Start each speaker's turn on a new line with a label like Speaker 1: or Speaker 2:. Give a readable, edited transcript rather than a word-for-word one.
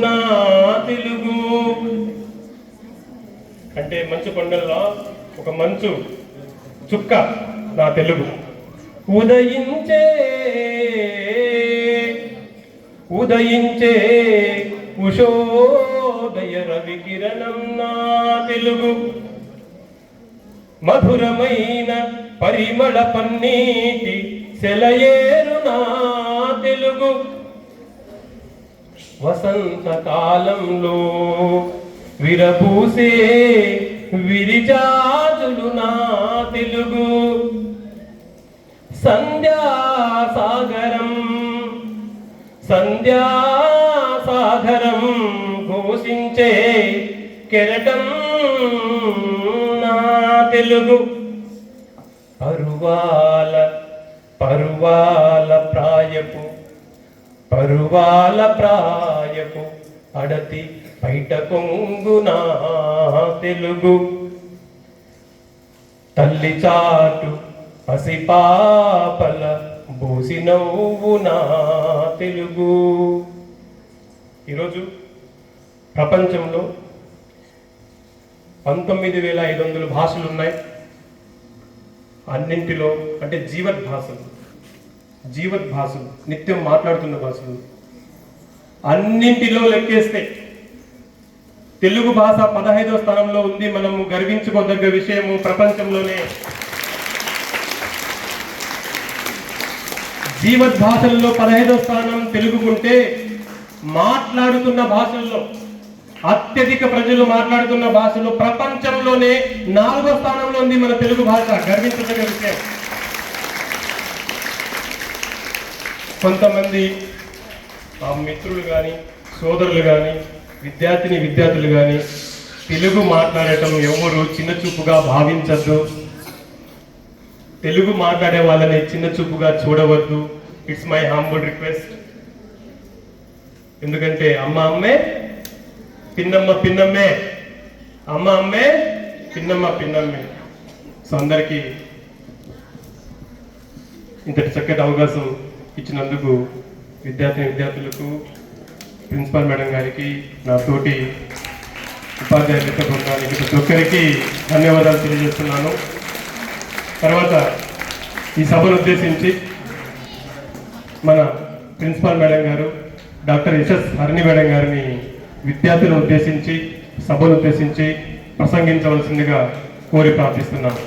Speaker 1: నా తెలుగు. అంటే మంచు కొండల్లో ఒక మంచు చుక్క నా తెలుగు. ఉదయించే ఉషోదయ రవి కిరణం నా తెలుగు. మధురమైన పరిమళ పన్నీటి సెలయేరు నా తెలుగు. వసంత కాలంలో విరబూసే విరిజాజులు నా తెలుగు. సంధ్యాసాగరం ఘోషించే కెరటం నా తెలుగు. పరువాల ప్రాయపు అడతి బయట కొంగు నా తెలుగు. తల్లి చాటు పసిపాపల బోసి నవ్వు నా తెలుగు. ఈరోజు ప్రపంచంలో 19,500 భాషలు ఉన్నాయి. అన్నింటిలో అంటే జీవత్ భాషలు నిత్యం మాట్లాడుతున్న భాషలు అన్నింటిలో లెక్కేస్తే తెలుగు భాష 15వ స్థానంలో ఉంది. మనము గర్వించుకోదగ్గ విషయము. ప్రపంచంలోనే జీవత్ భాషల్లో 15వ స్థానం తెలుగుకుంటే, మాట్లాడుతున్న భాషల్లో అత్యధిక ప్రజలు మాట్లాడుతున్న భాషలో ప్రపంచంలోనే 4వ స్థానంలో ఉంది మన తెలుగు భాష. గర్వించదగ్గ విషయం. కొంతమంది మిత్రులు కానీ, సోదరులు కానీ, విద్యార్థులు కానీ తెలుగు మాట్లాడటం ఎవరు చిన్న చూపుగా భావించద్దు. తెలుగు మాట్లాడే వాళ్ళని చిన్న చూపుగా చూడవద్దు. It's my humble request. ఎందుకంటే అమ్మ అమ్మే పిన్నమ్మ పిన్నమ్మే, అమ్మ అమ్మే పిన్నమ్మ పిన్నమ్మే. సో అందరికీ ఇంతటి చక్కటి అవకాశం ఇచ్చినందుకు విద్యార్థులకు, ప్రిన్సిపాల్ మేడం గారికి, నా తోటి ఉపాధ్యాయ మిత్ర బృందానికి, ప్రతి ఒక్కరికి ధన్యవాదాలు తెలియజేస్తున్నాను. తర్వాత ఈ సభను ఉద్దేశించి మన ప్రిన్సిపాల్ మేడం గారు డాక్టర్ యశస్ హరిణి మేడం గారిని విద్యార్థులను ఉద్దేశించి, సభను ఉద్దేశించి ప్రసంగించవలసిందిగా కోరి ప్రార్థిస్తున్నాను.